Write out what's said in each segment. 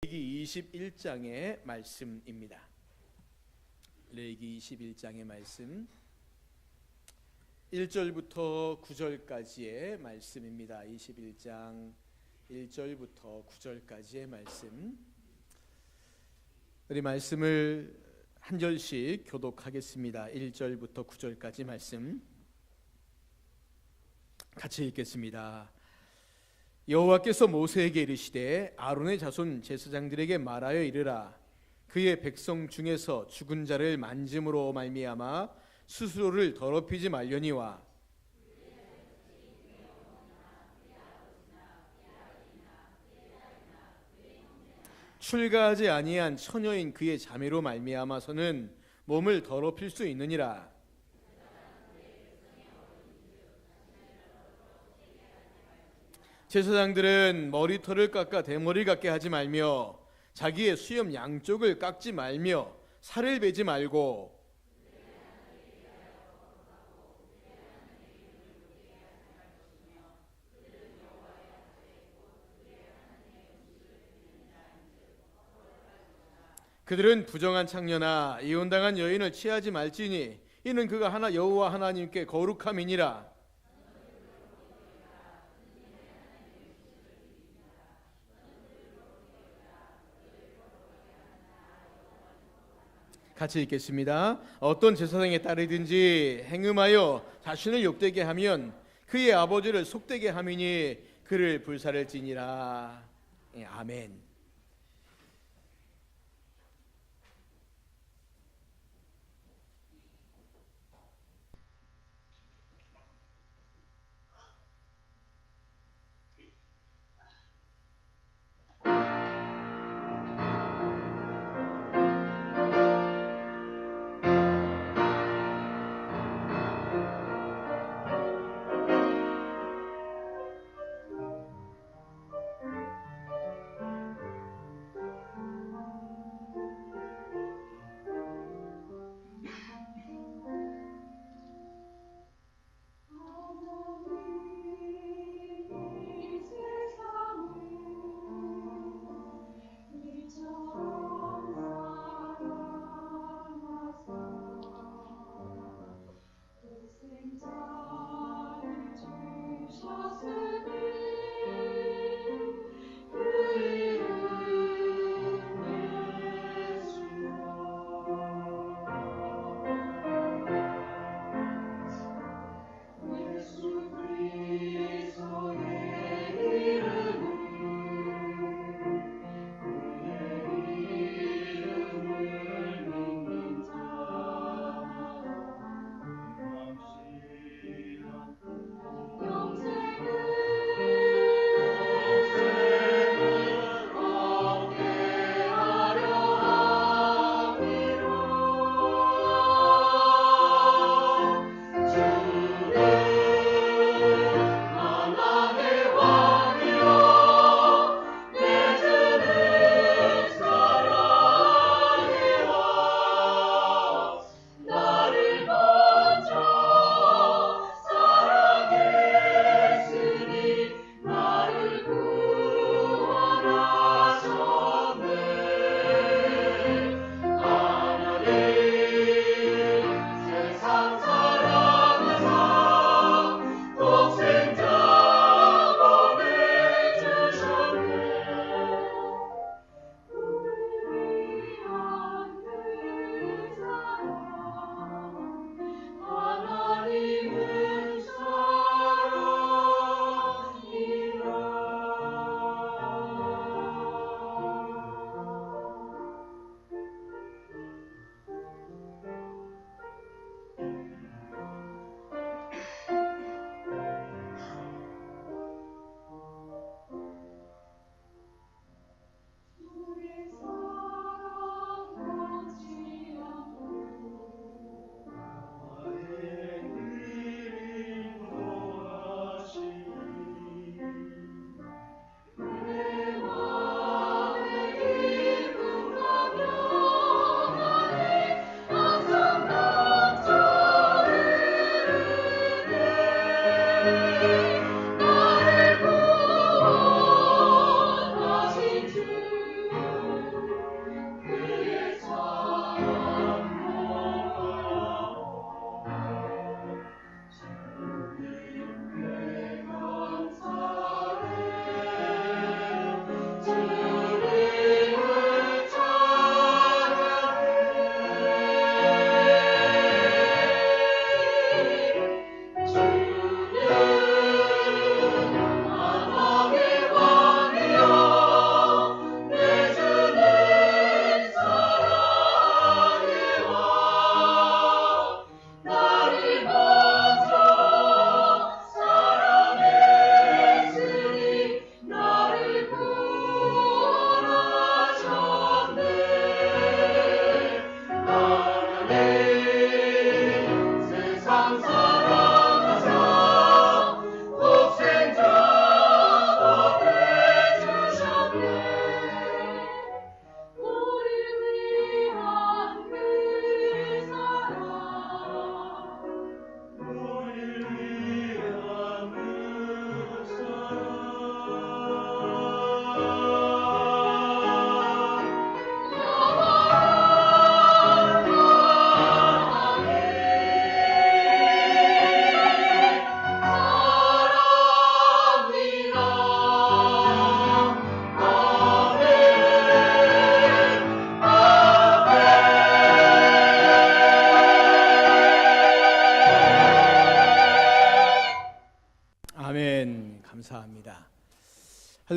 레위기 21장의 말씀입니다. 레위기 21장의 말씀 1절부터 9절까지의 말씀입니다. 21장 1절부터 9절까지의 말씀. 우리 말씀을 한 절씩 교독하겠습니다. 1절부터 9절까지 말씀 같이 읽겠습니다. 여호와께서 모세에게 이르시되 아론의 자손 제사장들에게 말하여 이르라. 그의 백성 중에서 죽은 자를 만짐으로 말미암아 스스로를 더럽히지 말려니와 출가하지 아니한 처녀인 그의 자매로 말미암아서는 몸을 더럽힐 수 있느니라. 제사장들은 머리털을 깎아 대머리 같게 하지 말며 자기의 수염 양쪽을 깎지 말며 살을 베지 말고 그들은 부정한 창녀나 이혼당한 여인을 취하지 말지니 이는 그가 하나 여호와 하나님께 거룩함이니라. 같이 읽겠습니다. 어떤 제사장에 따르든지 행음하여 자신을 욕되게 하면 그의 아버지를 속되게 함이니 그를 불살을지니라. 아멘.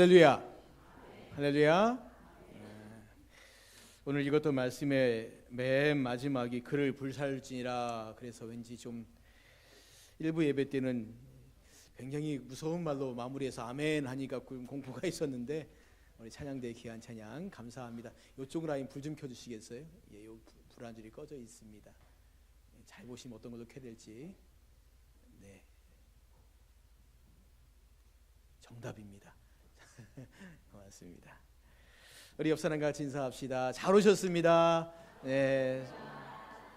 할렐루야. 할렐루야. 오늘 읽었던 말씀의 맨 마지막이 그를 불살지니라. 그래서 왠지 좀 일부 예배 때는 굉장히 무서운 말로 마무리해서 아멘 하니까 공포가 있었는데, 우리 찬양대의 귀한 찬양 감사합니다. 이쪽 라인 불 좀 켜주시겠어요? 예, 요 불 한 줄이 꺼져 있습니다. 잘 보시면 어떤 걸로 켜야 될지. 네, 정답입니다. 고맙습니다. 우리 옆 사람과 같이 인사합시다. 잘 오셨습니다. 네,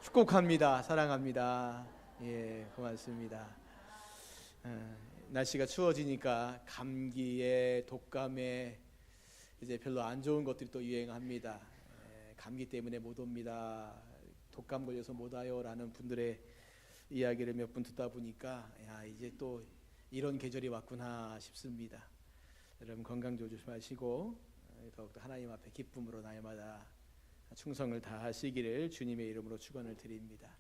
축복합니다. 사랑합니다. 예, 고맙습니다. 날씨가 추워지니까 감기에 독감에 이제 별로 안 좋은 것들이 또 유행합니다. 감기 때문에 못 옵니다. 독감 걸려서 못 와요라는 분들의 이야기를 몇 분 듣다 보니까 이제 또 이런 계절이 왔구나 싶습니다. 여러분 건강 조심하시고 더욱더 하나님 앞에 기쁨으로 날마다 충성을 다하시기를 주님의 이름으로 축원을 드립니다.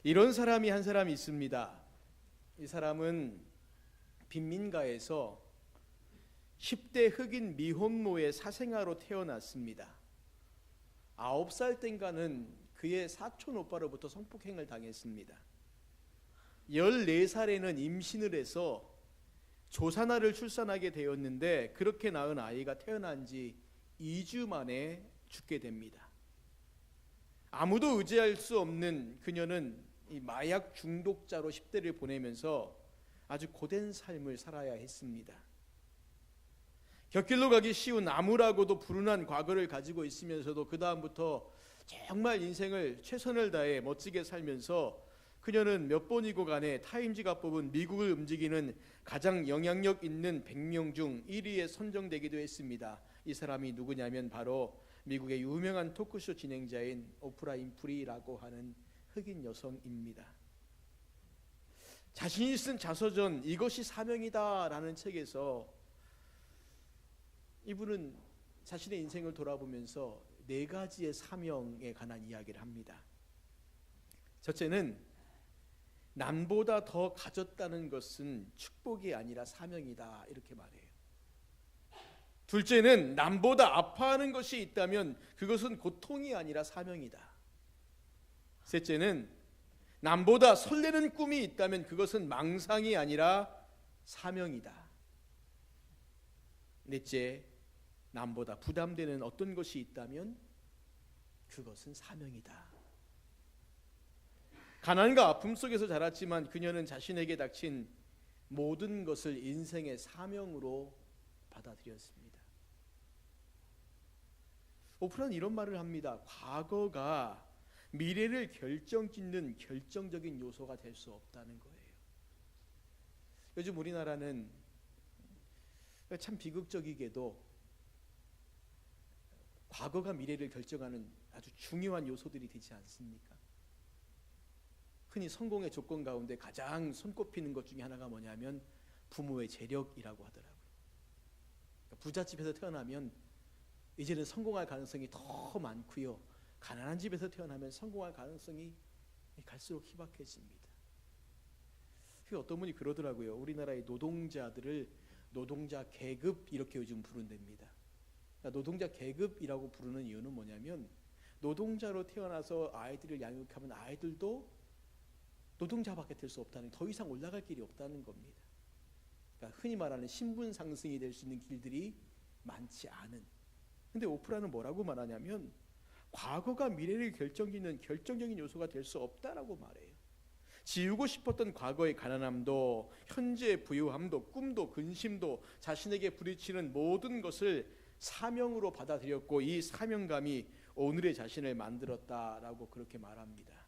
이런 사람이 한 사람 있습니다. 이 사람은 빈민가에서 10대 흑인 미혼모의 사생아로 태어났습니다. 9살 땐가는 그의 사촌 오빠로부터 성폭행을 당했습니다. 14살에는 임신을 해서 조산아를 출산하게 되었는데, 그렇게 낳은 아이가 태어난 지 2주 만에 죽게 됩니다. 아무도 의지할 수 없는 그녀는 이 마약 중독자로 10대를 보내면서 아주 고된 삶을 살아야 했습니다. 곁길로 가기 쉬운 암울하고도 불운한 과거를 가지고 있으면서도 그 다음부터 정말 인생을 최선을 다해 멋지게 살면서 그녀는 몇 번이고 간에 타임지가 뽑은 미국을 움직이는 가장 영향력 있는 100명 중 1위에 선정되기도 했습니다. 이 사람이 누구냐면 바로 미국의 유명한 토크쇼 진행자인 오프라 윈프리라고 하는 흑인 여성입니다. 자신이 쓴 자서전 이것이 사명이다 라는 책에서 이분은 자신의 인생을 돌아보면서 4가지의 사명에 관한 이야기를 합니다. 첫째는 남보다 더 가졌다는 것은 축복이 아니라 사명이다, 이렇게 말해요. 둘째는 남보다 아파하는 것이 있다면 그것은 고통이 아니라 사명이다. 셋째는 남보다 설레는 꿈이 있다면 그것은 망상이 아니라 사명이다. 넷째, 남보다 부담되는 어떤 것이 있다면 그것은 사명이다. 가난과 아픔 속에서 자랐지만 그녀는 자신에게 닥친 모든 것을 인생의 사명으로 받아들였습니다. 오프라는 이런 말을 합니다. 과거가 미래를 결정짓는 결정적인 요소가 될 수 없다는 거예요. 요즘 우리나라는 참 비극적이게도 과거가 미래를 결정하는 아주 중요한 요소들이 되지 않습니까? 흔히 성공의 조건 가운데 가장 손꼽히는 것 중에 하나가 뭐냐면 부모의 재력이라고 하더라고요. 그러니까 부잣집에서 태어나면 이제는 성공할 가능성이 더 많고요. 가난한 집에서 태어나면 성공할 가능성이 갈수록 희박해집니다. 어떤 분이 그러더라고요. 우리나라의 노동자들을 노동자 계급 이렇게 요즘 부른답니다. 그러니까 노동자 계급이라고 부르는 이유는 뭐냐면 노동자로 태어나서 아이들을 양육하면 아이들도 노동자밖에 될 수 없다는, 더 이상 올라갈 길이 없다는 겁니다. 그러니까 흔히 말하는 신분 상승이 될 수 있는 길들이 많지 않은. 근데 오프라는 뭐라고 말하냐면 과거가 미래를 결정짓는 결정적인 요소가 될 수 없다라고 말해요. 지우고 싶었던 과거의 가난함도 현재의 부유함도 꿈도 근심도 자신에게 부딪히는 모든 것을 사명으로 받아들였고 이 사명감이 오늘의 자신을 만들었다라고 그렇게 말합니다.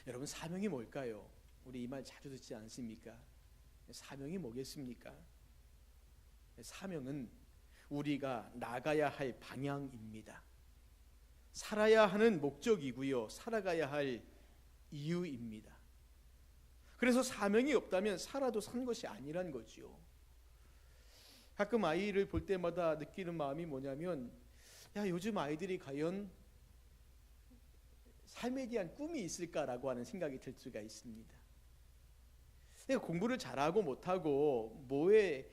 여러분, 사명이 뭘까요? 우리 이 말 자주 듣지 않습니까? 사명이 뭐겠습니까? 사명은 우리가 나가야 할 방향입니다. 살아야 하는 목적이고요, 살아가야 할 이유입니다. 그래서 사명이 없다면 살아도 산 것이 아니란 거죠. 가끔 아이를 볼 때마다 느끼는 마음이 뭐냐면, 요즘 아이들이 과연 삶에 대한 꿈이 있을까라고 하는 생각이 들 수가 있습니다. 공부를 잘하고 못하고 뭐에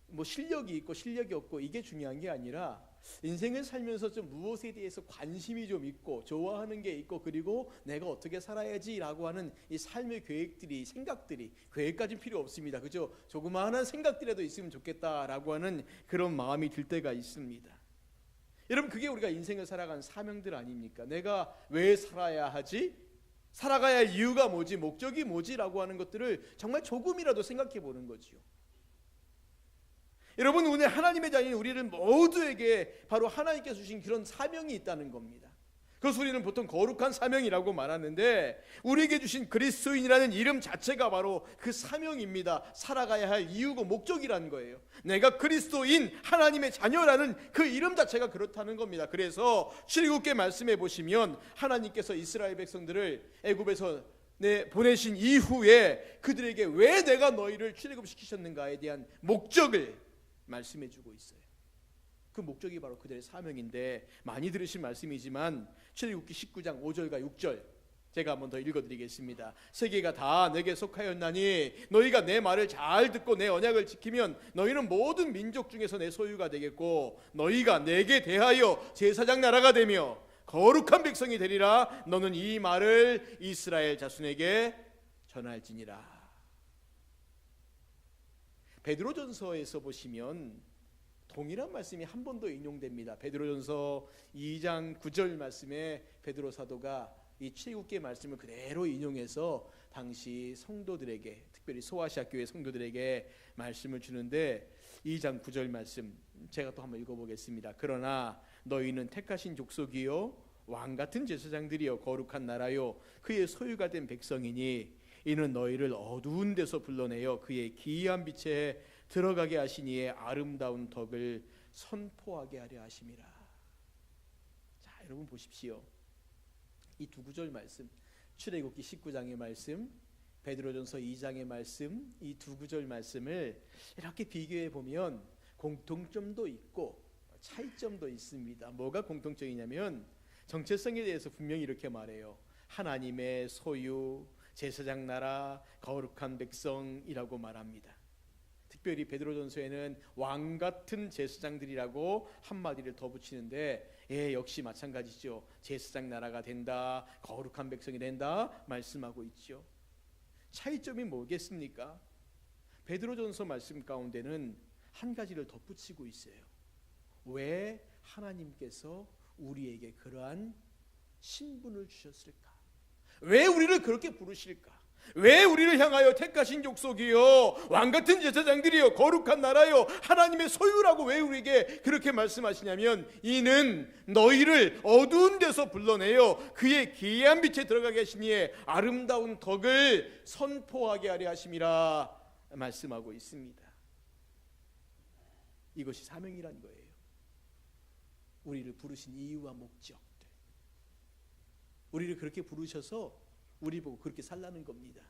뭐 실력이 있고 실력이 없고 이게 중요한 게 아니라 인생을 살면서 좀 무엇에 대해서 관심이 좀 있고 좋아하는 게 있고 그리고 내가 어떻게 살아야지라고 하는 이 삶의 계획들이 생각들이 계획까지는 필요 없습니다. 그죠? 조그마한 생각들이라도 있으면 좋겠다라고 하는 그런 마음이 들 때가 있습니다. 여러분 그게 우리가 인생을 살아가는 사명들 아닙니까? 내가 왜 살아야 하지? 살아가야 할 이유가 뭐지? 목적이 뭐지라고 하는 것들을 정말 조금이라도 생각해 보는 거지요. 여러분 오늘 하나님의 자녀인 우리를 모두에게 바로 하나님께서 주신 그런 사명이 있다는 겁니다. 그래서 우리는 보통 거룩한 사명이라고 말하는데 우리에게 주신 그리스도인이라는 이름 자체가 바로 그 사명입니다. 살아가야 할 이유고 목적이라는 거예요. 내가 그리스도인 하나님의 자녀라는 그 이름 자체가 그렇다는 겁니다. 그래서 출애굽기 말씀해 보시면 하나님께서 이스라엘 백성들을 애굽에서 보내신 이후에 그들에게 왜 내가 너희를 출애굽시키셨는가에 대한 목적을 말씀해 주고 있어요. 그 목적이 바로 그들의 사명인데 많이 들으신 말씀이지만 출애굽기 19장 5절과 6절 제가 한번 더 읽어드리겠습니다. 세계가 다 내게 속하였나니 너희가 내 말을 잘 듣고 내 언약을 지키면 너희는 모든 민족 중에서 내 소유가 되겠고 너희가 내게 대하여 제사장 나라가 되며 거룩한 백성이 되리라. 너는 이 말을 이스라엘 자손에게 전할지니라. 베드로전서에서 보시면 동일한 말씀이 한 번 더 인용됩니다. 베드로전서 2장 9절 말씀에 베드로 사도가 이 출애굽기 말씀을 그대로 인용해서 당시 성도들에게 특별히 소아시아 교회 성도들에게 말씀을 주는데 2장 9절 말씀 제가 또 한번 읽어보겠습니다. 그러나 너희는 택하신 족속이요 왕같은 제사장들이요 거룩한 나라요 그의 소유가 된 백성이니 이는 너희를 어두운 데서 불러내어 그의 기이한 빛에 들어가게 하시니에 아름다운 덕을 선포하게 하려 하심이라. 자, 여러분 보십시오. 이 두 구절 말씀, 출애굽기 19장의 말씀, 베드로전서 2장의 말씀, 이 두 구절 말씀을 이렇게 비교해 보면 공통점도 있고 차이점도 있습니다. 뭐가 공통점이냐면 정체성에 대해서 분명히 이렇게 말해요. 하나님의 소유, 제사장 나라, 거룩한 백성이라고 말합니다. 특별히 베드로전서에는 왕같은 제사장들이라고 한마디를 더 붙이는데 역시 마찬가지죠. 제사장 나라가 된다, 거룩한 백성이 된다 말씀하고 있죠. 차이점이 뭐겠습니까? 베드로전서 말씀 가운데는 한 가지를 덧붙이고 있어요. 왜 하나님께서 우리에게 그러한 신분을 주셨을까? 왜 우리를 그렇게 부르실까? 왜 우리를 향하여 택하신 족속이요 왕같은 제사장들이요 거룩한 나라요 하나님의 소유라고 왜 우리에게 그렇게 말씀하시냐면 이는 너희를 어두운 데서 불러내어 그의 기이한 빛에 들어가게 하시니에 아름다운 덕을 선포하게 하려 하심이라 말씀하고 있습니다. 이것이 사명이란 거예요. 우리를 부르신 이유와 목적들, 우리를 그렇게 부르셔서 우리 보고 그렇게 살라는 겁니다.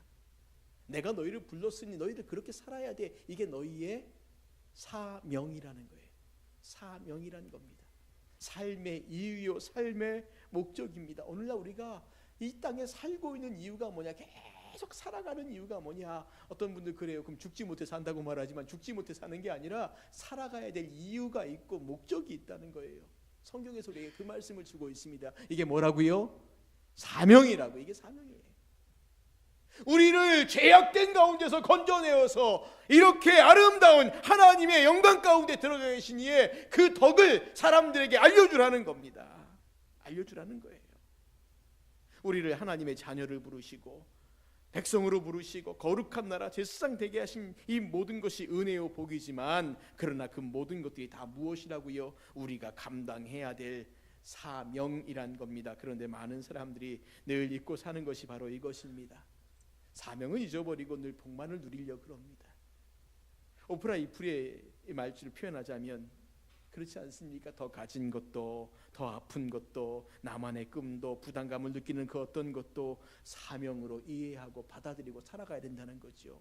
내가 너희를 불렀으니 너희들 그렇게 살아야 돼. 이게 너희의 사명이라는 거예요. 사명이라는 겁니다. 삶의 이유요, 삶의 목적입니다. 오늘날 우리가 이 땅에 살고 있는 이유가 뭐냐? 계속 살아가는 이유가 뭐냐? 어떤 분들 그래요. 그럼 죽지 못해 산다고 말하지만 죽지 못해 사는 게 아니라 살아가야 될 이유가 있고 목적이 있다는 거예요. 성경에서 우리에게 그 말씀을 주고 있습니다. 이게 뭐라고요? 사명이라고. 이게 사명이에요. 우리를 죄악된 가운데서 건져내어서 이렇게 아름다운 하나님의 영광 가운데 들어가 계시니에 그 덕을 사람들에게 알려주라는 겁니다. 알려주라는 거예요. 우리를 하나님의 자녀를 부르시고 백성으로 부르시고 거룩한 나라 제사장 되게 하신 이 모든 것이 은혜요 복이지만 그러나 그 모든 것들이 다 무엇이라고요? 우리가 감당해야 될 사명이란 겁니다. 그런데 많은 사람들이 늘 잊고 사는 것이 바로 이것입니다. 사명은 잊어버리고 늘 복만을 누리려고 그럽니다. 오프라 위프리의 말투를 표현하자면 그렇지 않습니까? 더 가진 것도, 더 아픈 것도, 나만의 꿈도, 부담감을 느끼는 그 어떤 것도 사명으로 이해하고 받아들이고 살아가야 된다는 거죠.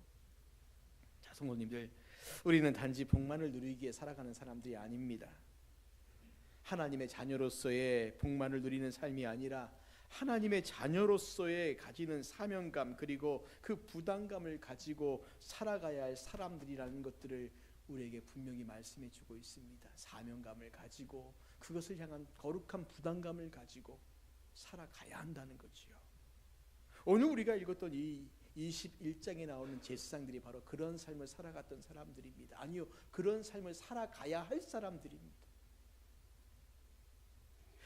자, 성도님들, 우리는 단지 복만을 누리기에 살아가는 사람들이 아닙니다. 하나님의 자녀로서의 복만을 누리는 삶이 아니라 하나님의 자녀로서의 가지는 사명감 그리고 그 부담감을 가지고 살아가야 할 사람들이라는 것들을 우리에게 분명히 말씀해 주고 있습니다. 사명감을 가지고 그것을 향한 거룩한 부담감을 가지고 살아가야 한다는 거지요. 오늘 우리가 읽었던 이 21장에 나오는 제사장들이 바로 그런 삶을 살아갔던 사람들입니다. 아니요, 그런 삶을 살아가야 할 사람들입니다.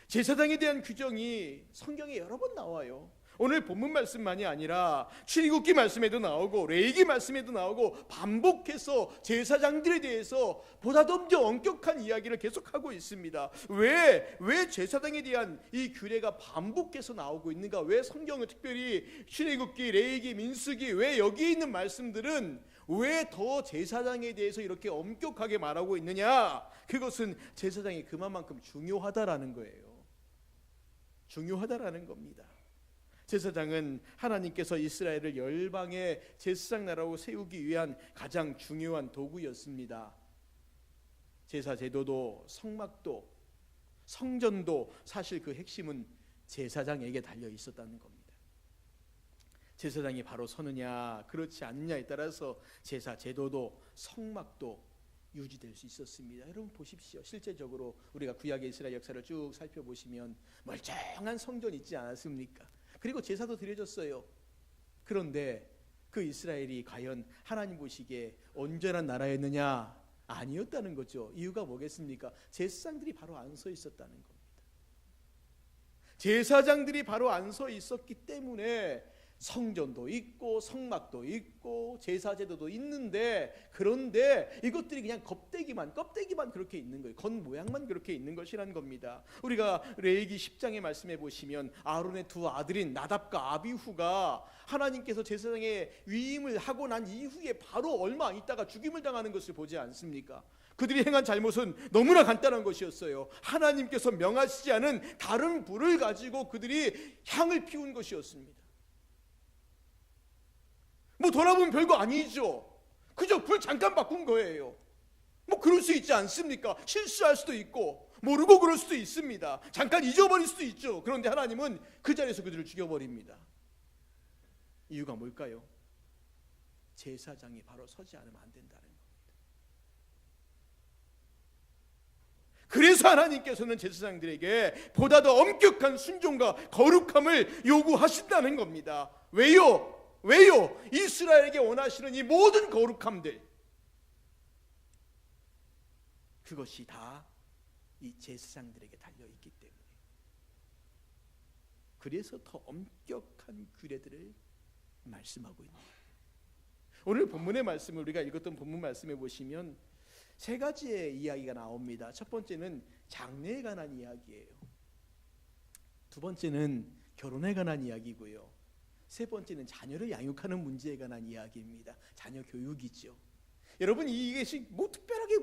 제사장에 대한 규정이 성경에 여러 번 나와요. 오늘 본문 말씀만이 아니라 출애굽기 말씀에도 나오고 레위기 말씀에도 나오고 반복해서 제사장들에 대해서 보다 더 엄격한 이야기를 계속하고 있습니다. 왜 제사장에 대한 이 규례가 반복해서 나오고 있는가? 왜 성경은 특별히 출애굽기, 레위기, 민수기, 왜 여기 있는 말씀들은 왜 더 제사장에 대해서 이렇게 엄격하게 말하고 있느냐? 그것은 제사장이 그만큼 중요하다라는 거예요. 중요하다라는 겁니다. 제사장은 하나님께서 이스라엘을 열방의 제사장 나라로 세우기 위한 가장 중요한 도구였습니다. 제사 제도도 성막도 성전도 사실 그 핵심은 제사장에게 달려 있었다는 겁니다. 제사장이 바로 서느냐 그렇지 않느냐에 따라서 제사 제도도 성막도 유지될 수 있었습니다. 여러분 보십시오. 실제적으로 우리가 구약의 이스라엘 역사를 쭉 살펴보시면 멀쩡한 성전 있지 않았습니까? 그리고 제사도 드려졌어요. 그런데 그 이스라엘이 과연 하나님 보시기에 온전한 나라였느냐? 아니었다는 거죠. 이유가 뭐겠습니까? 제사장들이 바로 안 서 있었다는 겁니다. 제사장들이 바로 안 서 있었기 때문에 성전도 있고 성막도 있고 제사제도도 있는데, 그런데 이것들이 그냥 껍데기만 그렇게 있는 거예요. 겉모양만 그렇게 있는 것이란 겁니다. 우리가 레위기 10장의 말씀해 보시면 아론의 두 아들인 나답과 아비후가 하나님께서 제사장의 위임을 하고 난 이후에 바로 얼마 안 있다가 죽임을 당하는 것을 보지 않습니까? 그들이 행한 잘못은 너무나 간단한 것이었어요. 하나님께서 명하시지 않은 다른 불을 가지고 그들이 향을 피운 것이었습니다. 뭐 돌아보면 별거 아니죠. 그저 불 잠깐 바꾼 거예요. 뭐 그럴 수 있지 않습니까? 실수할 수도 있고 모르고 그럴 수도 있습니다. 잠깐 잊어버릴 수도 있죠. 그런데 하나님은 그 자리에서 그들을 죽여버립니다. 이유가 뭘까요? 제사장이 바로 서지 않으면 안 된다는 겁니다. 그래서 하나님께서는 제사장들에게 보다 더 엄격한 순종과 거룩함을 요구하신다는 겁니다. 왜요? 이스라엘에게 원하시는 이 모든 거룩함들, 그것이 다 이 제사장들에게 달려있기 때문에, 그래서 더 엄격한 규례들을 말씀하고 있는 거예요. 오늘 본문의 말씀을 우리가 읽었던 본문 말씀에 보시면 세 가지의 이야기가 나옵니다. 첫 번째는 장례에 관한 이야기예요. 두 번째는 결혼에 관한 이야기고요. 세 번째는 자녀를 양육하는 문제에 관한 이야기입니다. 자녀 교육이죠. 여러분 이것이 뭐 특별하게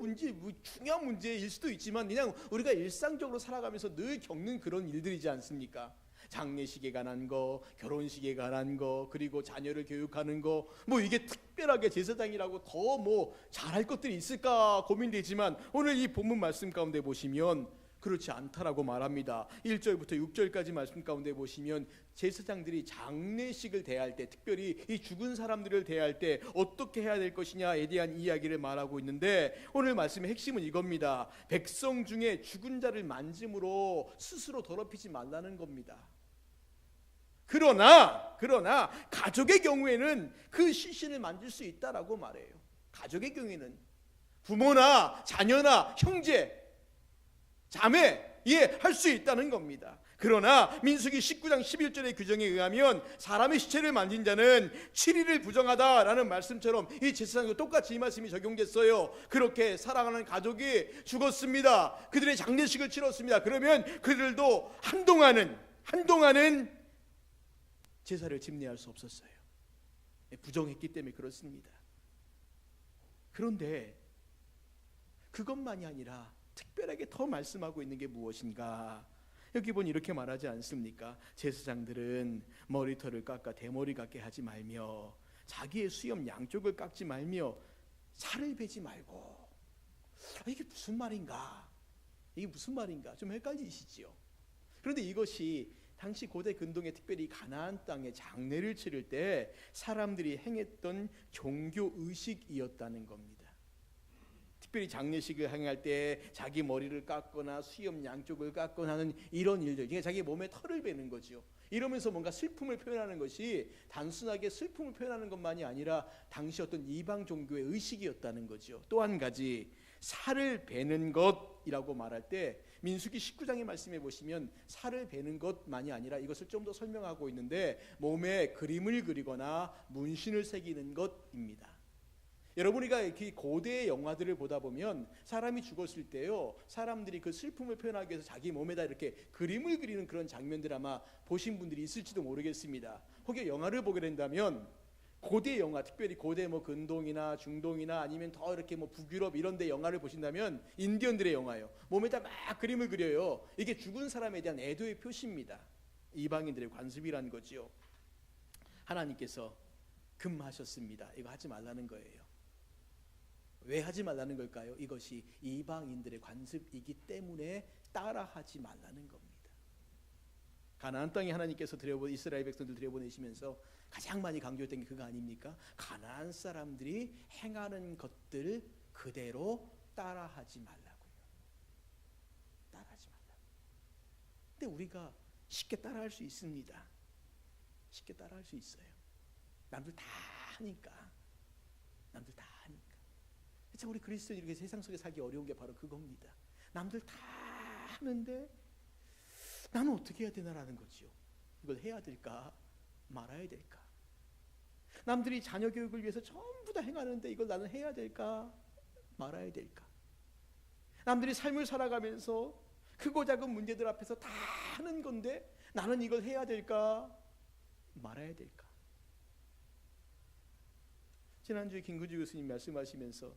중요한 문제일 수도 있지만 그냥 우리가 일상적으로 살아가면서 늘 겪는 그런 일들이지 않습니까? 장례식에 관한 거, 결혼식에 관한 거, 그리고 자녀를 교육하는 거, 뭐 이게 특별하게 제사장이라고 더 뭐 잘할 것들이 있을까 고민되지만 오늘 이 본문 말씀 가운데 보시면 그렇지 않다라고 말합니다. 1절부터 6절까지 말씀 가운데 보시면 제사장들이 장례식을 대할 때, 특별히 이 죽은 사람들을 대할 때 어떻게 해야 될 것이냐에 대한 이야기를 말하고 있는데, 오늘 말씀의 핵심은 이겁니다. 백성 중에 죽은 자를 만짐으로 스스로 더럽히지 말라는 겁니다. 그러나 가족의 경우에는 그 시신을 만질 수 있다라고 말해요. 가족의 경우에는 부모나 자녀나 형제, 자매, 할 수 있다는 겁니다. 그러나 민수기 19장 11절의 규정에 의하면 사람의 시체를 만진 자는 7일을 부정하다라는 말씀처럼 이 제사장도 똑같이 이 말씀이 적용됐어요. 그렇게 사랑하는 가족이 죽었습니다. 그들의 장례식을 치렀습니다. 그러면 그들도 한동안은 제사를 집례할 수 없었어요. 부정했기 때문에 그렇습니다. 그런데 그것만이 아니라 특별하게 더 말씀하고 있는 게 무엇인가? 여기 보니 이렇게 말하지 않습니까? 제사장들은 머리털을 깎아 대머리 같게 하지 말며 자기의 수염 양쪽을 깎지 말며 살을 베지 말고. 이게 무슨 말인가? 좀 헷갈리시지요? 그런데 이것이 당시 고대 근동에 특별히 가나안 땅에 장례를 치를 때 사람들이 행했던 종교 의식이었다는 겁니다. 특별히 장례식을 행할 때 자기 머리를 깎거나 수염 양쪽을 깎거나 하는 이런 일들, 이게 자기 몸에 털을 베는 거죠. 이러면서 뭔가 슬픔을 표현하는 것이 단순하게 슬픔을 표현하는 것만이 아니라 당시 어떤 이방 종교의 의식이었다는 거죠. 또 한 가지, 살을 베는 것이라고 말할 때 민수기 19장의 말씀에 보시면 살을 베는 것만이 아니라 이것을 좀 더 설명하고 있는데 몸에 그림을 그리거나 문신을 새기는 것입니다. 여러분, 우리가 이렇게 고대의 영화들을 보다 보면 사람이 죽었을 때요, 사람들이 그 슬픔을 표현하기 위해서 자기 몸에다 이렇게 그림을 그리는 그런 장면들 아마 보신 분들이 있을지도 모르겠습니다. 혹여 영화를 보게 된다면 고대 영화, 특별히 고대 뭐 근동이나 중동이나 아니면 더 이렇게 뭐 북유럽 이런 데 영화를 보신다면 인디언들의 영화요, 몸에다 막 그림을 그려요. 이게 죽은 사람에 대한 애도의 표시입니다. 이방인들의 관습이라는 거지요. 하나님께서 금하셨습니다. 이거 하지 말라는 거예요. 왜 하지 말라는 걸까요? 이것이 이방인들의 관습이기 때문에 따라하지 말라는 겁니다. 가나안 땅에 하나님께서 이스라엘 백성들 들여보내시면서 가장 많이 강조했던 게 그거 아닙니까? 가나안 사람들이 행하는 것들 그대로 따라하지 말라고요. 따라하지 말라고. 근데 우리가 쉽게 따라할 수 있습니다. 쉽게 따라할 수 있어요. 남들 다 하니까. 남들 다 하니까. 참 우리 그리스도인이 이렇게 세상 속에 살기 어려운 게 바로 그겁니다. 남들 다 하는데 나는 어떻게 해야 되나라는 거지요. 이걸 해야 될까 말아야 될까. 남들이 자녀 교육을 위해서 전부 다 행하는데 이걸 나는 해야 될까 말아야 될까. 남들이 삶을 살아가면서 크고 작은 문제들 앞에서 다 하는 건데 나는 이걸 해야 될까 말아야 될까. 지난주에 김구주 교수님 말씀하시면서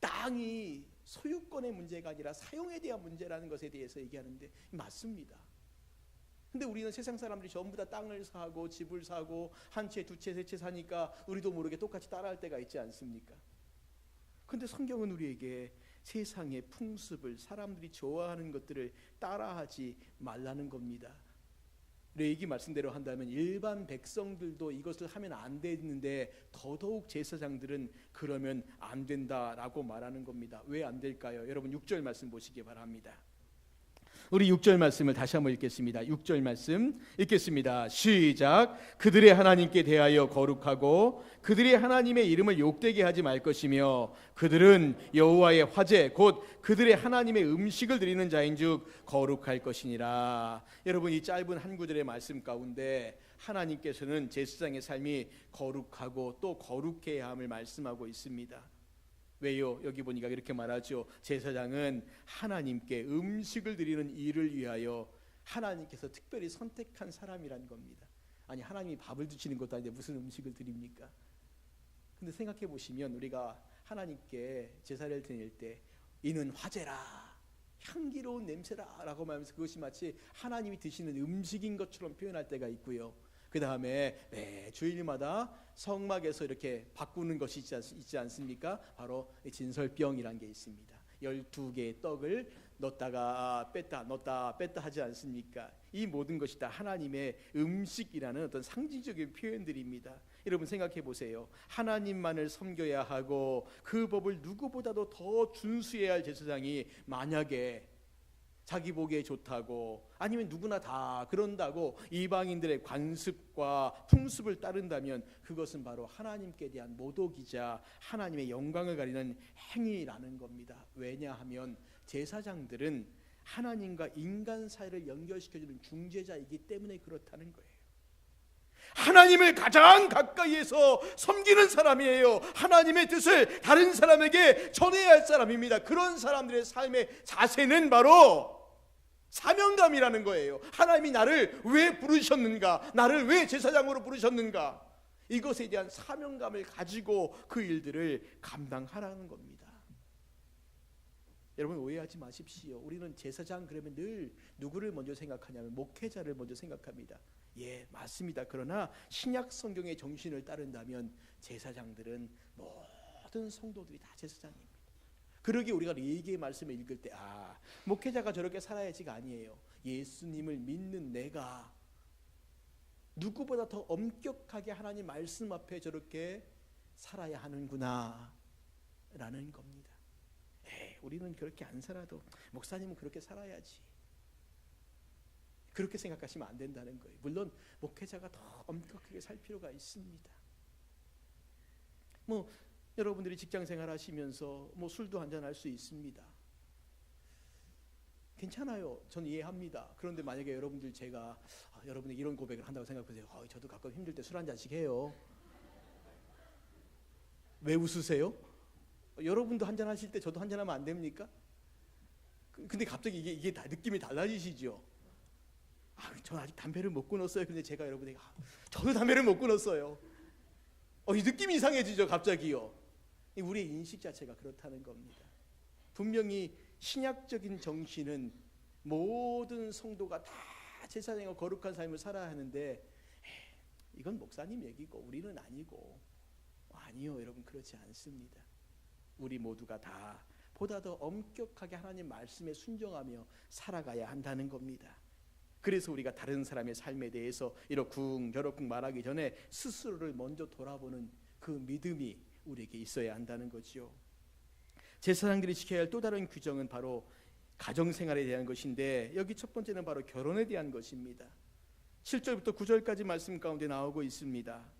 땅이 소유권의 문제가 아니라 사용에 대한 문제라는 것에 대해서 얘기하는데 맞습니다. 근데 우리는 세상 사람들이 전부 다 땅을 사고 집을 사고 한 채, 두 채, 세 채 사니까 우리도 모르게 똑같이 따라할 때가 있지 않습니까? 근데 성경은 우리에게 세상의 풍습을, 사람들이 좋아하는 것들을 따라하지 말라는 겁니다. 레위기 말씀대로 한다면 일반 백성들도 이것을 하면 안 되는데 더더욱 제사장들은 그러면 안 된다라고 말하는 겁니다. 왜 안 될까요? 여러분 6절 말씀 보시기 바랍니다. 우리 6절 말씀을 다시 한번 읽겠습니다. 6절 말씀 읽겠습니다. 시작. 그들의 하나님께 대하여 거룩하고 그들의 하나님의 이름을 욕되게 하지 말 것이며 그들은 여호와의 화제 곧 그들의 하나님의 음식을 드리는 자인즉 거룩할 것이니라. 여러분, 이 짧은 한 구절의 말씀 가운데 하나님께서는 제사장의 삶이 거룩하고 또 거룩해야 함을 말씀하고 있습니다. 왜요? 여기 보니까 이렇게 말하죠. 제사장은 하나님께 음식을 드리는 일을 위하여 하나님께서 특별히 선택한 사람이란 겁니다. 아니, 하나님이 밥을 주시는 것도 아닌데 무슨 음식을 드립니까? 근데 생각해 보시면 우리가 하나님께 제사를 드릴 때 이는 화제라, 향기로운 냄새라 라고 말하면서 그것이 마치 하나님이 드시는 음식인 것처럼 표현할 때가 있고요. 그 다음에 매 주일마다 성막에서 이렇게 바꾸는 것이 있지 않습니까? 바로 진설병이란 게 있습니다. 12개의 떡을 넣었다가 뺐다 넣었다 뺐다 하지 않습니까? 이 모든 것이 다 하나님의 음식이라는 어떤 상징적인 표현들입니다. 여러분 생각해 보세요. 하나님만을 섬겨야 하고 그 법을 누구보다도 더 준수해야 할 제사장이 만약에 자기 보기에 좋다고 아니면 누구나 다 그런다고 이방인들의 관습과 풍습을 따른다면 그것은 바로 하나님께 대한 모독이자 하나님의 영광을 가리는 행위라는 겁니다. 왜냐하면 제사장들은 하나님과 인간 사이를 연결시켜주는 중재자이기 때문에 그렇다는 거예요. 하나님을 가장 가까이에서 섬기는 사람이에요. 하나님의 뜻을 다른 사람에게 전해야 할 사람입니다. 그런 사람들의 삶의 자세는 바로 사명감이라는 거예요. 하나님이 나를 왜 부르셨는가, 나를 왜 제사장으로 부르셨는가, 이것에 대한 사명감을 가지고 그 일들을 감당하라는 겁니다. 여러분 오해하지 마십시오. 우리는 제사장 그러면 늘 누구를 먼저 생각하냐면 목회자를 먼저 생각합니다. 예, 맞습니다. 그러나 신약 성경의 정신을 따른다면 제사장들은 모든 성도들이 다 제사장입니다. 그러기에 우리가 레위기의 말씀을 읽을 때 목회자가 저렇게 살아야지가 아니에요. 예수님을 믿는 내가 누구보다 더 엄격하게 하나님 말씀 앞에 저렇게 살아야 하는구나 라는 겁니다. 우리는 그렇게 안 살아도 목사님은 그렇게 살아야지. 그렇게 생각하시면 안 된다는 거예요. 물론 목회자가 더 엄격하게 살 필요가 있습니다. 여러분들이 직장 생활하시면서 술도 한잔 할 수 있습니다. 괜찮아요. 전 이해합니다. 그런데 만약에 여러분들 제가 여러분이 이런 고백을 한다고 생각해보세요. 저도 가끔 힘들 때 술 한 잔씩 해요. 왜 웃으세요? 여러분도 한 잔 하실 때 저도 한 잔 하면 안 됩니까? 근데 갑자기 이게 다 느낌이 달라지시죠? 전 아직 담배를 못 끊었어요. 근데 제가 여러분에게 저도 담배를 못 끊었어요. 이 느낌이 이상해지죠, 갑자기요. 우리의 인식 자체가 그렇다는 겁니다. 분명히 신약적인 정신은 모든 성도가 다 제사장과 거룩한 삶을 살아야 하는데 이건 목사님 얘기고 우리는 아니고. 아니요, 여러분, 그렇지 않습니다. 우리 모두가 다 보다 더 엄격하게 하나님 말씀에 순종하며 살아가야 한다는 겁니다. 그래서 우리가 다른 사람의 삶에 대해서 이러쿵저러쿵 말하기 전에 스스로를 먼저 돌아보는 그 믿음이 우리에게 있어야 한다는 거죠. 제사장들이 지켜야 할 또 다른 규정은 바로 가정생활에 대한 것인데, 여기 첫 번째는 바로 결혼에 대한 것입니다. 7절부터 9절까지 말씀 가운데 나오고 있습니다.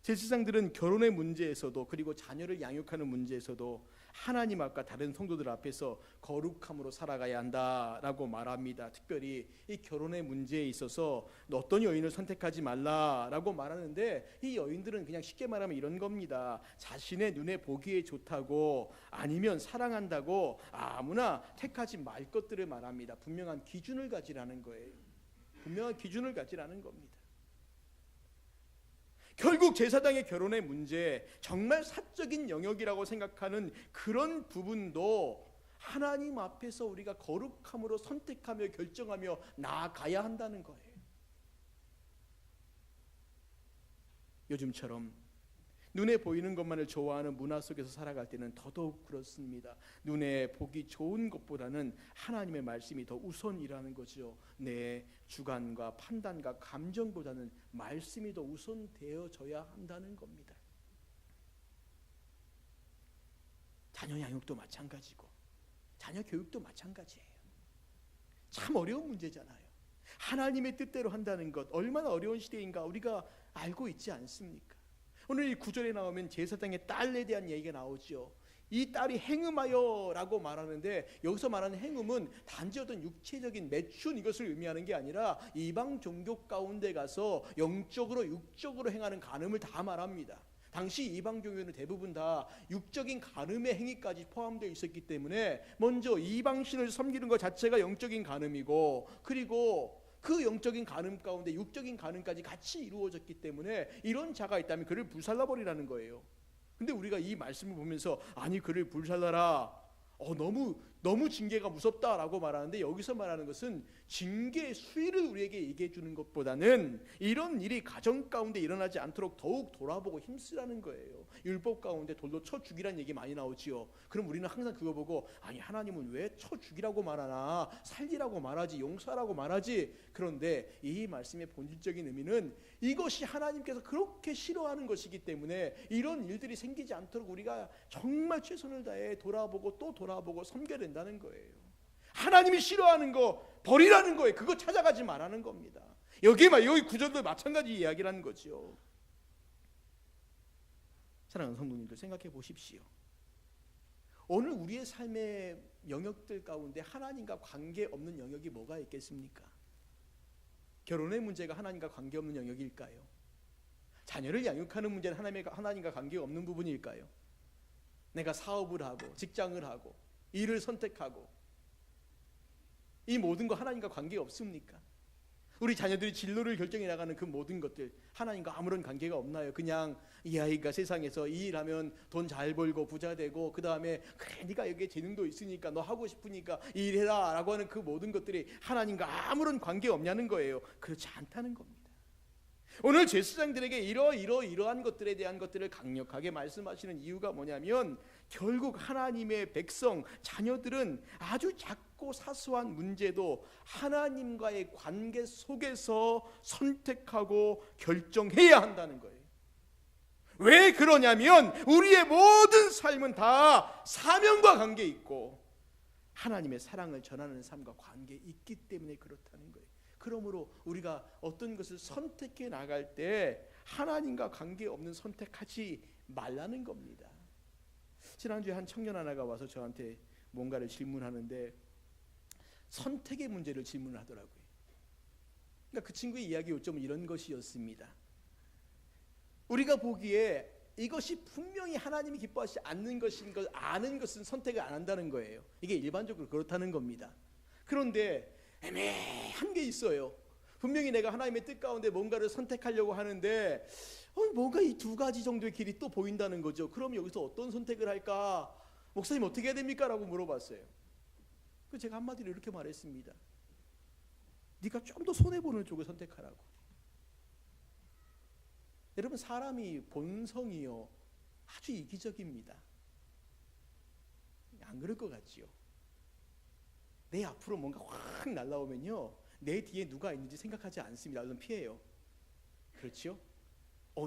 제사장들은 결혼의 문제에서도 그리고 자녀를 양육하는 문제에서도 하나님 앞과 다른 성도들 앞에서 거룩함으로 살아가야 한다라고 말합니다. 특별히 이 결혼의 문제에 있어서 어떤 여인을 선택하지 말라라고 말하는데, 이 여인들은 그냥 쉽게 말하면 이런 겁니다. 자신의 눈에 보기에 좋다고 아니면 사랑한다고 아무나 택하지 말 것들을 말합니다. 분명한 기준을 가지라는 거예요. 분명한 기준을 가지라는 겁니다. 결국 제사장의 결혼의 문제, 정말 사적인 영역이라고 생각하는 그런 부분도 하나님 앞에서 우리가 거룩함으로 선택하며 결정하며 나아가야 한다는 거예요. 요즘처럼 눈에 보이는 것만을 좋아하는 문화 속에서 살아갈 때는 더더욱 그렇습니다. 눈에 보기 좋은 것보다는 하나님의 말씀이 더 우선이라는 거죠. 내 주관과 판단과 감정보다는 말씀이 더 우선되어져야 한다는 겁니다. 자녀 양육도 마찬가지고 자녀 교육도 마찬가지예요. 참 어려운 문제잖아요. 하나님의 뜻대로 한다는 것 얼마나 어려운 시대인가 우리가 알고 있지 않습니까? 오늘 이 구절에 나오면 제사장의 딸에 대한 얘기가 나오죠. 이 딸이 행음하여 라고 말하는데, 여기서 말하는 행음은 단지 어떤 육체적인 매춘 이것을 의미하는 게 아니라 이방 종교 가운데 가서 영적으로 육적으로 행하는 간음을 다 말합니다. 당시 이방 종교는 대부분 다 육적인 간음의 행위까지 포함되어 있었기 때문에 먼저 이방신을 섬기는 것 자체가 영적인 간음이고, 그리고 그 영적인 간음 가운데 육적인 간음까지 같이 이루어졌기 때문에 이런 자가 있다면 그를 불살라버리라는 거예요. 근데 우리가 이 말씀을 보면서 아니 그를 불살라라, 너무 징계가 무섭다라고 말하는데, 여기서 말하는 것은 징계의 수위를 우리에게 얘기해 주는 것보다는 이런 일이 가정 가운데 일어나지 않도록 더욱 돌아보고 힘쓰라는 거예요. 율법 가운데 돌로 쳐 죽이라는 얘기 많이 나오지요. 그럼 우리는 항상 그거 보고 아니 하나님은 왜 쳐 죽이라고 말하나, 살리라고 말하지, 용서하라고 말하지. 그런데 이 말씀의 본질적인 의미는 이것이 하나님께서 그렇게 싫어하는 것이기 때문에 이런 일들이 생기지 않도록 우리가 정말 최선을 다해 돌아보고 또 돌아보고 섬겨야 된다는 거예요. 하나님이 싫어하는 거 버리라는 거예요. 그거 찾아가지 말라는 겁니다. 여기 구절도 마찬가지 이야기라는 거죠. 사랑하는 성도님들, 생각해 보십시오. 오늘 우리의 삶의 영역들 가운데 하나님과 관계없는 영역이 뭐가 있겠습니까? 결혼의 문제가 하나님과 관계없는 영역일까요? 자녀를 양육하는 문제는 하나님과 관계없는 부분일까요? 내가 사업을 하고 직장을 하고 일을 선택하고 이 모든 거 하나님과 관계 없습니까? 우리 자녀들이 진로를 결정해 나가는 그 모든 것들 하나님과 아무런 관계가 없나요? 그냥 이 아이가 세상에서 이 일하면 돈 잘 벌고 부자 되고 그 다음에 그래 네가 여기에 재능도 있으니까 너 하고 싶으니까 일해라 라고 하는 그 모든 것들이 하나님과 아무런 관계 없냐는 거예요. 그렇지 않다는 겁니다. 오늘 제사장들에게 이러한 것들에 대한 것들을 강력하게 말씀하시는 이유가 뭐냐면, 결국 하나님의 백성, 자녀들은 아주 작고 사소한 문제도 하나님과의 관계 속에서 선택하고 결정해야 한다는 거예요. 왜 그러냐면 우리의 모든 삶은 다 사명과 관계 있고 하나님의 사랑을 전하는 삶과 관계 있기 때문에 그렇다는 거예요. 그러므로 우리가 어떤 것을 선택해 나갈 때 하나님과 관계없는 선택하지 말라는 겁니다. 지난주에 한 청년 하나가 와서 저한테 뭔가를 질문하는데 선택의 문제를 질문을 하더라고요. 그러니까 그 친구의 이야기 요점은 이런 것이었습니다. 우리가 보기에 이것이 분명히 하나님이 기뻐하지 않는 것인 걸 아는 것은 선택을 안 한다는 거예요. 이게 일반적으로 그렇다는 겁니다. 그런데 애매한 게 있어요. 분명히 내가 하나님의 뜻 가운데 뭔가를 선택하려고 하는데 뭔가 이 두 가지 정도의 길이 또 보인다는 거죠. 그럼 여기서 어떤 선택을 할까? 목사님 어떻게 해야 됩니까? 라고 물어봤어요. 그래서 제가 한마디로 이렇게 말했습니다. 네가 좀 더 손해보는 쪽을 선택하라고. 여러분, 사람이 본성이요 아주 이기적입니다. 안 그럴 것 같지요? 내 앞으로 뭔가 확 날라오면요 내 뒤에 누가 있는지 생각하지 않습니다. 얼른 피해요. 그렇죠?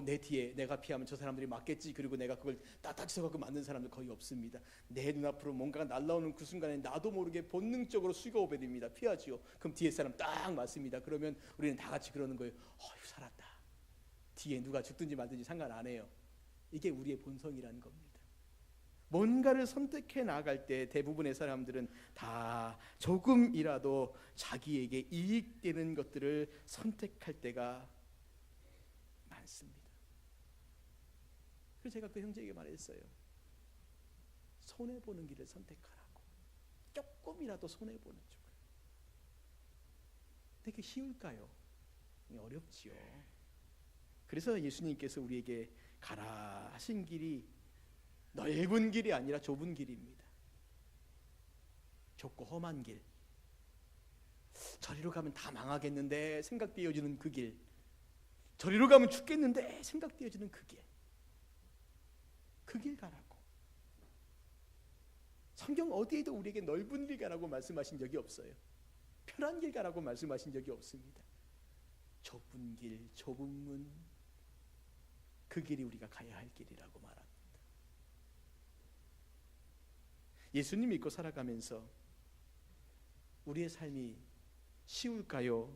내 뒤에 내가 피하면 저 사람들이 맞겠지. 그리고 내가 그걸 따닥쳐갖고 맞는 사람들 거의 없습니다. 내 눈앞으로 뭔가가 날라오는 그 순간에 나도 모르게 본능적으로 수가 오게 됩니다. 피하지요. 그럼 뒤에 사람 딱 맞습니다. 그러면 우리는 다 같이 그러는 거예요. 살았다. 뒤에 누가 죽든지 말든지 상관 안 해요. 이게 우리의 본성이라는 겁니다. 뭔가를 선택해 나갈 때 대부분의 사람들은 다 조금이라도 자기에게 이익되는 것들을 선택할 때가 많습니다. 그래서 제가 그 형제에게 말했어요. 손해보는 길을 선택하라고. 조금이라도 손해보는 쪽을. 되게 쉬울까요? 어렵지요. 그래서 예수님께서 우리에게 가라 하신 길이 넓은 길이 아니라 좁은 길입니다. 좁고 험한 길, 저리로 가면 다 망하겠는데 생각되어지는 그 길, 저리로 가면 죽겠는데 생각되어지는 그 길, 그 길 가라고. 성경 어디에도 우리에게 넓은 길 가라고 말씀하신 적이 없어요. 편한 길 가라고 말씀하신 적이 없습니다. 좁은 길, 좁은 문, 그 길이 우리가 가야 할 길이라고 말합니다. 예수님 믿고 살아가면서 우리의 삶이 쉬울까요?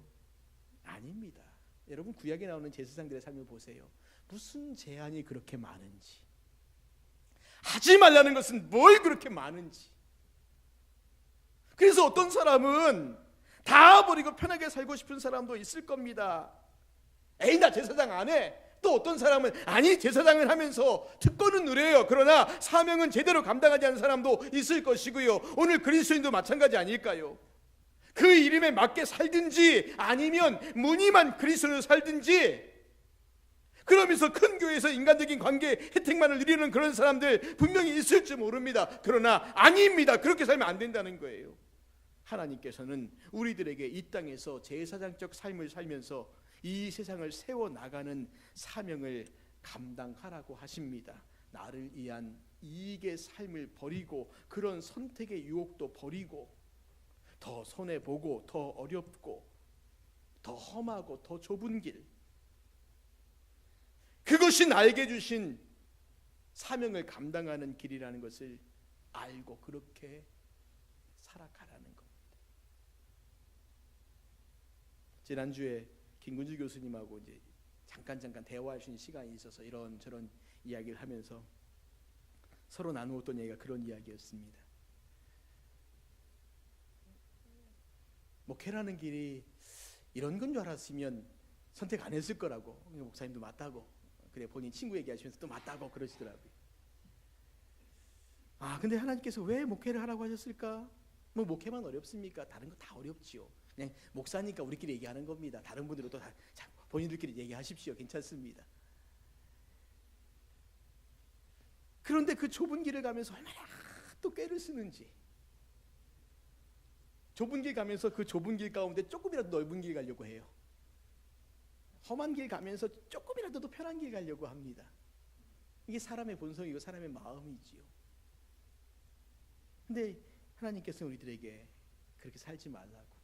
아닙니다. 여러분, 구약에 나오는 제사장들의 삶을 보세요. 무슨 제한이 그렇게 많은지, 하지 말라는 것은 뭘 그렇게 많은지. 그래서 어떤 사람은 다 버리고 편하게 살고 싶은 사람도 있을 겁니다. 에이, 나 제사장 안 해. 또 어떤 사람은 아니, 제사장을 하면서 특권은 누려요. 그러나 사명은 제대로 감당하지 않는 사람도 있을 것이고요. 오늘 그리스도인도 마찬가지 아닐까요? 그 이름에 맞게 살든지 아니면 무늬만 그리스도로 살든지, 그러면서 큰 교회에서 인간적인 관계 혜택만을 누리는 그런 사람들 분명히 있을지 모릅니다. 그러나 아닙니다. 그렇게 살면 안 된다는 거예요. 하나님께서는 우리들에게 이 땅에서 제사장적 삶을 살면서 이 세상을 세워나가는 사명을 감당하라고 하십니다. 나를 위한 이익의 삶을 버리고 그런 선택의 유혹도 버리고 더 손해보고 더 어렵고 더 험하고 더 좁은 길, 그것이 나에게 주신 사명을 감당하는 길이라는 것을 알고 그렇게 살아가라는 겁니다. 지난주에 김근주 교수님하고 이제 잠깐 대화할 수 있는 시간이 있어서 이런저런 이야기를 하면서 서로 나누었던 얘기가 그런 이야기였습니다. 목회라는 길이 이런 건 줄 알았으면 선택 안 했을 거라고. 목사님도 맞다고. 그래, 본인 친구 얘기하시면서 또 맞다고 그러시더라고요. 근데 하나님께서 왜 목회를 하라고 하셨을까? 뭐 목회만 어렵습니까? 다른 거 다 어렵지요. 그냥 목사니까 우리끼리 얘기하는 겁니다. 다른 분들은 또 다 본인들끼리 얘기하십시오. 괜찮습니다. 그런데 그 좁은 길을 가면서 얼마나 또 꾀를 쓰는지, 좁은 길 가면서 그 좁은 길 가운데 조금이라도 넓은 길 가려고 해요. 험한 길 가면서 조금이라도 더 편한 길 가려고 합니다. 이게 사람의 본성이고 사람의 마음이지요. 근데 하나님께서는 우리들에게 그렇게 살지 말라고,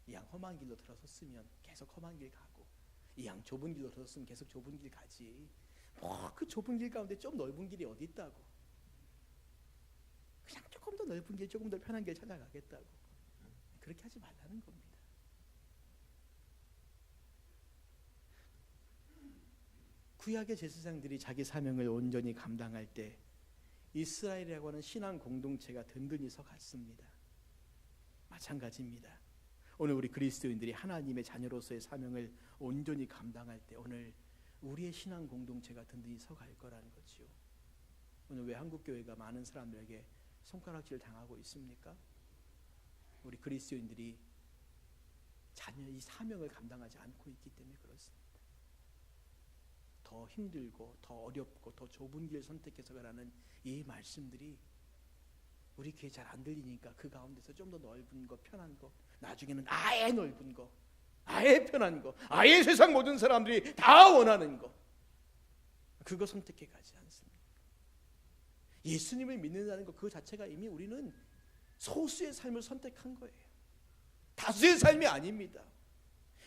이 양 험한 길로 들어섰으면 계속 험한 길 가고, 이 양 좁은 길로 들어섰으면 계속 좁은 길 가지, 그 좁은 길 가운데 좀 넓은 길이 어디 있다고. 그냥 조금 더 넓은 길, 조금 더 편한 길 찾아가겠다고. 그렇게 하지 말라는 겁니다. 구약의 제사장들이 자기 사명을 온전히 감당할 때 이스라엘이라고 하는 신앙 공동체가 든든히 서갔습니다. 마찬가지입니다. 오늘 우리 그리스도인들이 하나님의 자녀로서의 사명을 온전히 감당할 때 오늘 우리의 신앙 공동체가 든든히 서갈 거라는 거지요. 오늘 왜 한국교회가 많은 사람들에게 손가락질 당하고 있습니까? 우리 그리스도인들이 자녀의 사명을 감당하지 않고 있기 때문에 그렇습니다. 더 힘들고 더 어렵고 더 좁은 길 선택해서 가라는 이 말씀들이 우리 귀에 잘 안 들리니까 그 가운데서 좀 더 넓은 거, 편한 거, 나중에는 아예 넓은 거, 아예 편한 거, 아예 세상 모든 사람들이 다 원하는 거, 그거 선택해 가지 않습니다. 예수님을 믿는다는 것 그 자체가 이미 우리는 소수의 삶을 선택한 거예요. 다수의 삶이 아닙니다.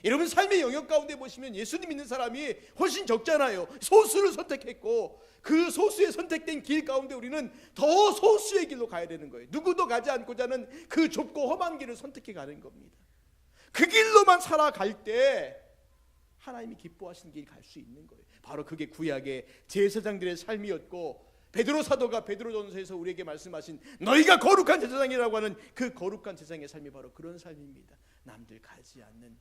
여러분 삶의 영역 가운데 보시면 예수님 믿는 사람이 훨씬 적잖아요. 소수를 선택했고 그 소수의 선택된 길 가운데 우리는 더 소수의 길로 가야 되는 거예요. 누구도 가지 않고자 하는 그 좁고 험한 길을 선택해 가는 겁니다. 그 길로만 살아갈 때 하나님이 기뻐하시는 길 갈 수 있는 거예요. 바로 그게 구약의 제사장들의 삶이었고 베드로 사도가 베드로전서에서 우리에게 말씀하신 너희가 거룩한 제사장이라고 하는 그 거룩한 제사장의 삶이 바로 그런 삶입니다. 남들 가지 않는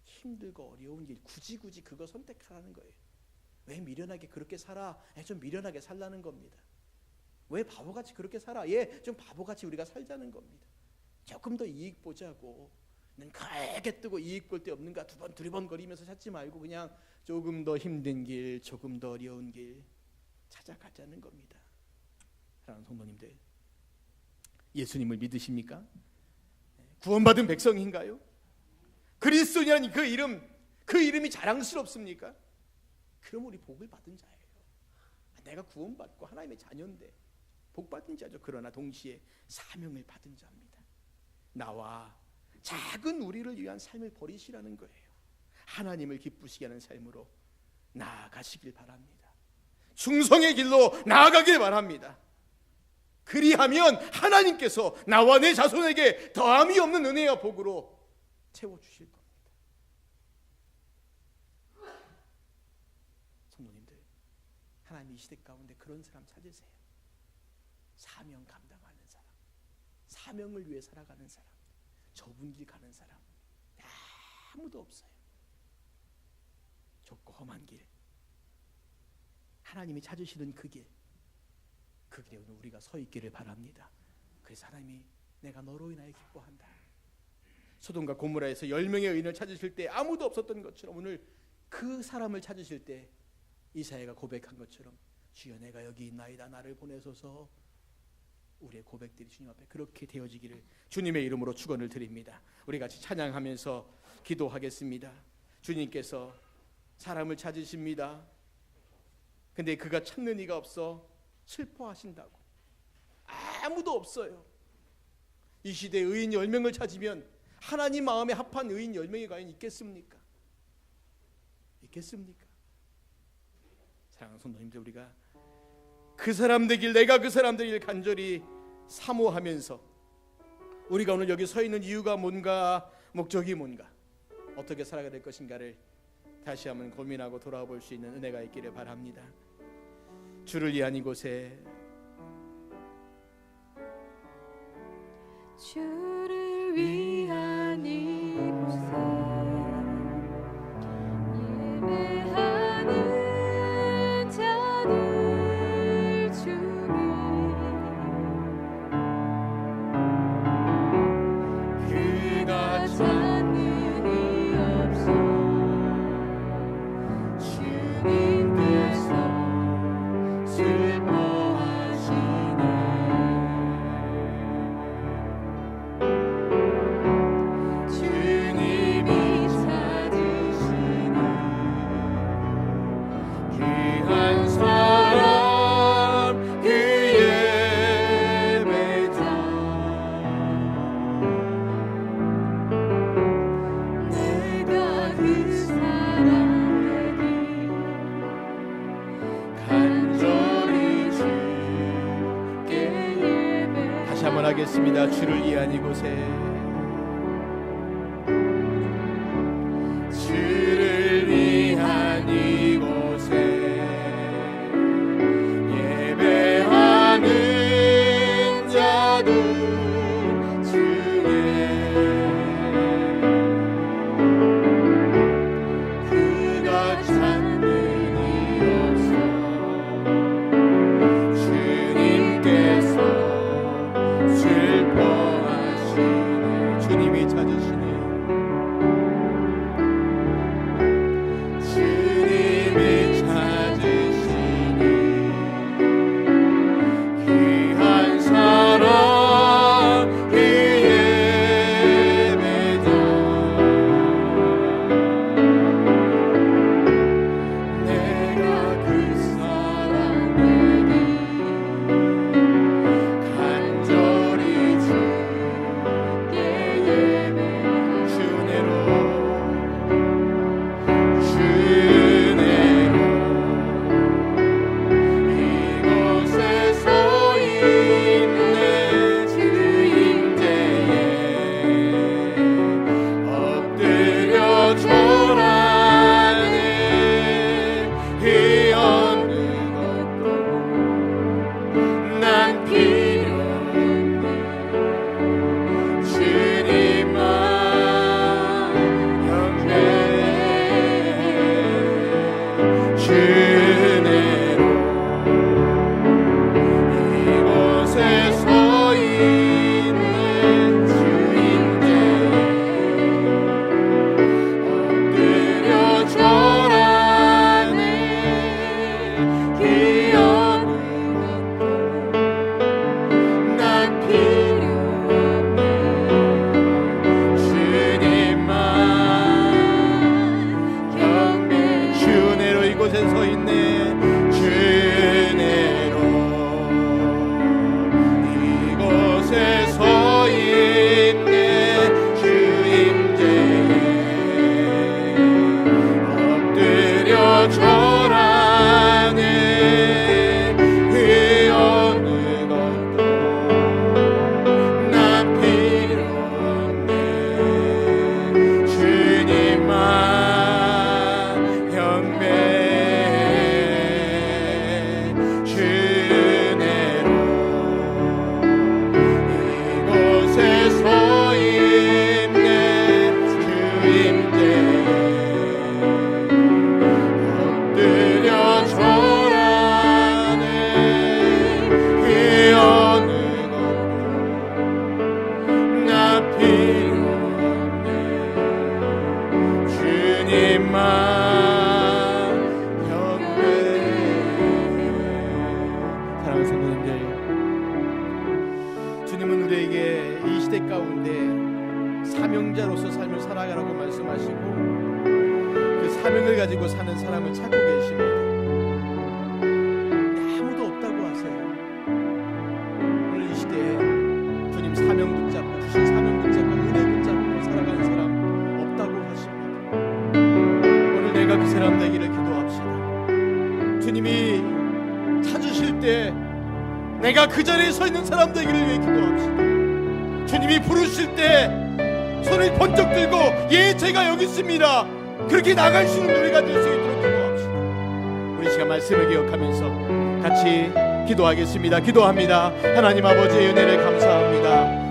힘들고 어려운 길 굳이 그거 선택하라는 거예요. 왜 미련하게 그렇게 살아? 좀 미련하게 살라는 겁니다. 왜 바보같이 그렇게 살아? 좀 바보같이 우리가 살자는 겁니다. 조금 더 이익 보자고 눈 크게 뜨고 이익 볼 데 없는가 두 번 두리번 거리면서 찾지 말고 그냥 조금 더 힘든 길, 조금 더 어려운 길 찾아가자는 겁니다. 사랑하는 성도님들, 예수님을 믿으십니까? 구원받은 백성인가요? 그리스도인이라는 그 이름이 자랑스럽습니까? 그럼 우리 복을 받은 자예요. 내가 구원받고 하나님의 자녀인데 복 받은 자죠. 그러나 동시에 사명을 받은 자입니다. 나와 작은 우리를 위한 삶을 버리시라는 거예요. 하나님을 기쁘시게 하는 삶으로 나아가시길 바랍니다. 충성의 길로 나아가길 바랍니다. 그리하면 하나님께서 나와 내 자손에게 더함이 없는 은혜와 복으로 채워주실 겁니다. 성도님들, 하나님 이 시대 가운데 그런 사람 찾으세요. 사명 감당하는 사람, 사명을 위해 살아가는 사람, 좁은 길 가는 사람 아무도 없어요. 좁고 험한 길, 하나님이 찾으시는 그 길에 오늘 우리가 서 있기를 바랍니다. 그래서 하나님이 내가 너로 인하여 기뻐한다. 소돔과 고모라에서 10명의 의인을 찾으실 때 아무도 없었던 것처럼 오늘 그 사람을 찾으실 때 이사야가 고백한 것처럼 주여 내가 여기 있나이다 나를 보내소서. 우리의 고백들이 주님 앞에 그렇게 되어지기를 주님의 이름으로 축원을 드립니다. 우리 같이 찬양하면서 기도하겠습니다. 주님께서 사람을 찾으십니다. 근데 그가 찾는 이가 없어 슬퍼하신다고. 아무도 없어요. 이 시대에 의인 10명을 찾으면 하나님 마음에 합한 의인 10명이 과연 있겠습니까? 있겠습니까? 사랑하는 성도님들, 우리가 그 사람 되길, 내가 그 사람 되길 간절히 사모하면서 우리가 오늘 여기 서 있는 이유가 뭔가, 목적이 뭔가, 어떻게 살아가야 될 것인가를 다시 한번 고민하고 돌아볼 수 있는 은혜가 있기를 바랍니다. 주를 위한 이곳에, 주를 위한 이곳에 예배하는 자들 중에 그가 찾는 이 없어 주님께서 슬퍼하시네. 기도하겠습니다. 주를 위한 이곳에, 주를 위한 이곳에 예배하는 자들 중에 그가 찾는 이없어 주님께서 슬퍼하시네. 주님이 찾으시네. 주님이 찾으시니 귀한 사랑 그 예배자 내가 그 사람에게 간절히 주께 예배하는 주 은혜로 이곳에 서 있네. 주 임재에 엎드려 절하네. 이 어느 것도 난 필요 없네. 주님만 경배해. 주 은혜로 이곳에 서 있네. 주 임재에 엎드려 절하네. 이 어느 것도 난 필요 없네. 주님만 경배. 주 은혜로 이곳에 서 있네. 주 은혜로 이곳에 서 있네. 주 임재에 엎드려 절하네. 그 어느 것도 난 필요 없네. 주님만 경배해. 주 은혜로 이곳에 서 있네. 주 임재에 엎드려 절하네. 그 어느 것도 나 필요 없네. 주님만 경배해. 사랑하는 성도님들, 주님은 우리에게 이 시대 가운데 사명자로서 삶을 살아가라고 말씀하시고 그 사명을 가지고 사는 사람을 찾고 계십니다. 아무도 없다고 하세요. 오늘 이 시대에 주님 사명 붙잡고 주신 사명 붙잡고 은혜 붙잡고 살아가는 사람 없다고 하십니다. 오늘 내가 그 사람 되기를 기도합시다. 주님이 찾으실 때 내가 그 자리에 서 있는 사람 되기를 위해 기도합시다. 주님이 부르실 때 손을 번쩍 들고 예 제가 여기 있습니다 그렇게 나갈 수 있는 우리가 될 수 있도록 기도합시다. 우리 시간 말씀을 기억하면서 같이 기도하겠습니다. 기도합니다. 하나님 아버지의 은혜를 감사합니다.